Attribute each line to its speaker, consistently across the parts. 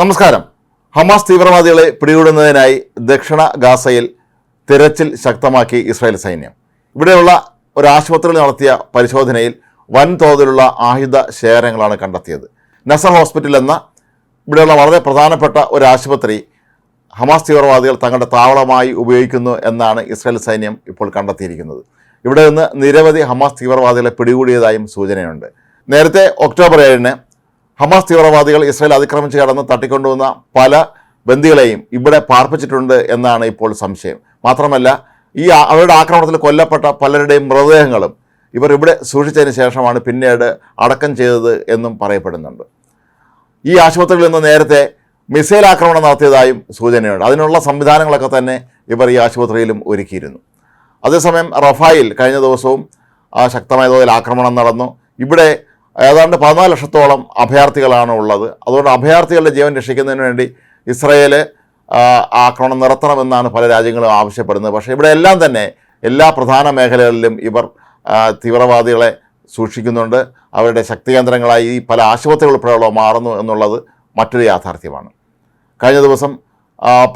Speaker 1: നമസ്കാരം. ഹമാസ് തീവ്രവാദികളെ പിടികൂടുന്നതിനായി ദക്ഷിണ ഗാസയിൽ തിരച്ചിൽ ശക്തമാക്കി ഇസ്രായേൽ സൈന്യം. ഇവിടെയുള്ള ഒരു ആശുപത്രിയിൽ നടത്തിയ പരിശോധനയിൽ വൻതോതിലുള്ള ആയുധ ശേഖരങ്ങളാണ് കണ്ടെത്തിയത്. നസർ ഹോസ്പിറ്റൽ എന്ന ഇവിടെയുള്ള വളരെ പ്രധാനപ്പെട്ട ഒരു ആശുപത്രി ഹമാസ് തീവ്രവാദികൾ തങ്ങളുടെ താവളമായി ഉപയോഗിക്കുന്നു എന്നാണ് ഇസ്രായേൽ സൈന്യം ഇപ്പോൾ കണ്ടെത്തിയിരിക്കുന്നത്. ഇവിടെ നിന്ന് നിരവധി ഹമാസ് തീവ്രവാദികളെ പിടികൂടിയതായും സൂചനയുണ്ട്. നേരത്തെ ഒക്ടോബർ 7-ന് ഹമാസ് തീവ്രവാദികൾ ഇസ്രായേൽ അതിക്രമിച്ച് കടന്ന് തട്ടിക്കൊണ്ടുവന്ന പല ബന്ദികളെയും ഇവിടെ പാർപ്പിച്ചിട്ടുണ്ട് എന്നാണ് ഇപ്പോൾ സംശയം. മാത്രമല്ല, അവരുടെ ആക്രമണത്തിൽ കൊല്ലപ്പെട്ട പലരുടെയും മൃതദേഹങ്ങളും ഇവർ ഇവിടെ സൂക്ഷിച്ചതിന് ശേഷമാണ് പിന്നീട് അടക്കം ചെയ്തത് എന്നും പറയപ്പെടുന്നുണ്ട്. ഈ ആശുപത്രിയിൽ നിന്ന് നേരത്തെ മിസൈൽ ആക്രമണം നടത്തിയതായും സൂചനയുണ്ട്. അതിനുള്ള സംവിധാനങ്ങളൊക്കെ തന്നെ ഇവർ ഈ ആശുപത്രിയിലും ഒരുക്കിയിരുന്നു. അതേസമയം റഫായിൽ കഴിഞ്ഞ ദിവസവും ശക്തമായ തോതിൽ ആക്രമണം നടന്നു. ഇവിടെ ഏതാണ്ട് 14 ലക്ഷത്തോളം അഭയാർത്ഥികളാണ് ഉള്ളത്. അതുകൊണ്ട് അഭയാർത്ഥികളുടെ ജീവൻ രക്ഷിക്കുന്നതിന് വേണ്ടി ഇസ്രായേൽ ആക്രമണം നിർത്തണമെന്നാണ് പല രാജ്യങ്ങളും ആവശ്യപ്പെടുന്നത്. പക്ഷേ ഇവിടെ എല്ലാം തന്നെ എല്ലാ പ്രധാന മേഖലകളിലും ഇവർ തീവ്രവാദികളെ സൂക്ഷിക്കുന്നുണ്ട്. അവരുടെ ശക്തി കേന്ദ്രങ്ങളായി ഈ പല ആശുപത്രികൾ ഉൾപ്പെടെയുള്ള മാറുന്നു എന്നുള്ളത് മറ്റൊരു യാഥാർത്ഥ്യമാണ്. കഴിഞ്ഞ ദിവസം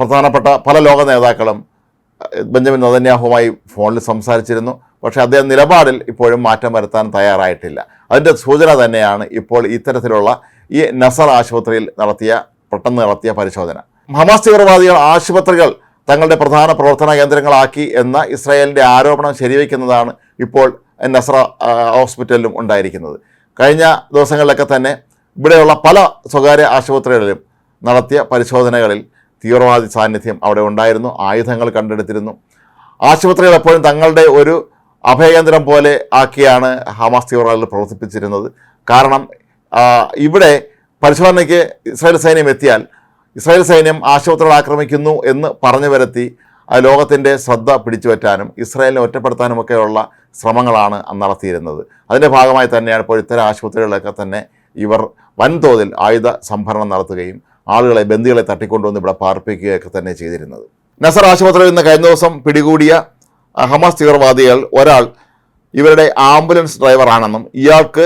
Speaker 1: പ്രധാനപ്പെട്ട പല ലോക നേതാക്കളും ബെഞ്ചമിൻ നെതന്യാഹുവുമായി ഫോണിൽ സംസാരിച്ചിരുന്നു. പക്ഷേ അദ്ദേഹം നിലപാടിൽ ഇപ്പോഴും മാറ്റം വരുത്താൻ തയ്യാറായിട്ടില്ല. അതിൻ്റെ സൂചന തന്നെയാണ് ഇപ്പോൾ ഇത്തരത്തിലുള്ള ഈ നസർ ആശുപത്രിയിൽ പെട്ടെന്ന് നടത്തിയ പരിശോധന. ഹമാസ് തീവ്രവാദികൾ ആശുപത്രികൾ തങ്ങളുടെ പ്രധാന പ്രവർത്തന കേന്ദ്രങ്ങളാക്കി എന്ന ഇസ്രായേലിൻ്റെ ആരോപണം ശരിവയ്ക്കുന്നതാണ് ഇപ്പോൾ നസർ ഹോസ്പിറ്റലിലും ഉണ്ടായിരിക്കുന്നത്. കഴിഞ്ഞ ദിവസങ്ങളിലൊക്കെ തന്നെ ഇവിടെയുള്ള പല സ്വകാര്യ ആശുപത്രികളിലും നടത്തിയ പരിശോധനകളിൽ തീവ്രവാദി സാന്നിധ്യം അവിടെ ഉണ്ടായിരുന്നു. ആയുധങ്ങൾ കണ്ടെടുത്തിരുന്നു. ആശുപത്രികൾ എപ്പോഴും തങ്ങളുടെ ഒരു അഭയകേന്ദ്രം പോലെ ആക്കിയാണ് ഹമാസ് തീവ്രവാദികൾ പ്രവർത്തിപ്പിച്ചിരുന്നത്. കാരണം ഇവിടെ പരിശോധനയ്ക്ക് ഇസ്രായേൽ സൈന്യം എത്തിയാൽ ഇസ്രായേൽ സൈന്യം ആശുപത്രികൾ ആക്രമിക്കുന്നു എന്ന് പറഞ്ഞു വരുത്തി ലോകത്തിൻ്റെ ശ്രദ്ധ പിടിച്ചുപറ്റാനും ഇസ്രായേലിനെ ഒറ്റപ്പെടുത്താനുമൊക്കെയുള്ള ശ്രമങ്ങളാണ് നടത്തിയിരുന്നത്. അതിൻ്റെ ഭാഗമായി തന്നെയാണ് ഇപ്പോൾ ഇത്തരം ആശുപത്രികളിലൊക്കെ തന്നെ ഇവർ വൻതോതിൽ ആയുധ സംഭരണം നടത്തുകയും ആളുകളെ ബന്ദികളെ തട്ടിക്കൊണ്ടുവന്ന് ഇവിടെ പാർപ്പിക്കുകയൊക്കെ തന്നെ ചെയ്തിരുന്നത്. നസർ ആശുപത്രിയിൽ നിന്ന് കഴിഞ്ഞ ദിവസം പിടികൂടിയ ഹമാസ് തീവ്രവാദികൾ ഒരാൾ ഇവരുടെ ആംബുലൻസ് ഡ്രൈവറാണെന്നും ഇയാൾക്ക്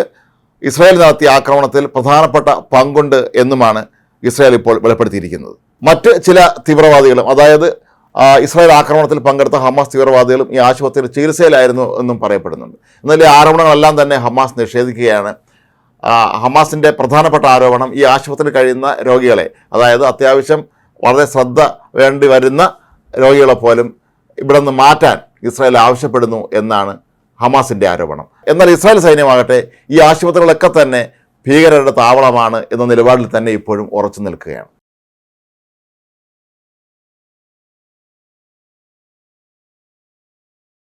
Speaker 1: ഇസ്രായേൽ നടത്തിയ ആക്രമണത്തിൽ പ്രധാനപ്പെട്ട പങ്കുണ്ട് എന്നുമാണ് ഇസ്രായേൽ ഇപ്പോൾ വെളിപ്പെടുത്തിയിരിക്കുന്നത്. മറ്റ് ചില തീവ്രവാദികളും, അതായത് ഇസ്രായേൽ ആക്രമണത്തിൽ പങ്കെടുത്ത ഹമാസ് തീവ്രവാദികളും ഈ ആശുപത്രിയിൽ ചികിത്സയിലായിരുന്നു എന്നും പറയപ്പെടുന്നുണ്ട്. എന്നാൽ ഈ ആരോപണങ്ങളെല്ലാം തന്നെ ഹമാസ് നിഷേധിക്കുകയാണ്. ഹമാസിൻ്റെ പ്രധാനപ്പെട്ട ആരോപണം ഈ ആശുപത്രിയിൽ കഴിയുന്ന രോഗികളെ, അതായത് അത്യാവശ്യം വളരെ ശ്രദ്ധ വേണ്ടി വരുന്ന രോഗികളെ പോലും ഇവിടെ നിന്ന് മാറ്റാൻ ഇസ്രായേൽ ആവശ്യപ്പെടുന്നു എന്നാണ് ഹമാസിൻ്റെ ആരോപണം. എന്നാൽ ഇസ്രായേൽ സൈന്യമാകട്ടെ ഈ ആശുപത്രികളൊക്കെ തന്നെ ഭീകരരുടെ താവളമാണ് എന്ന നിലപാടിൽ തന്നെ ഇപ്പോഴും ഉറച്ചു നിൽക്കുകയാണ്.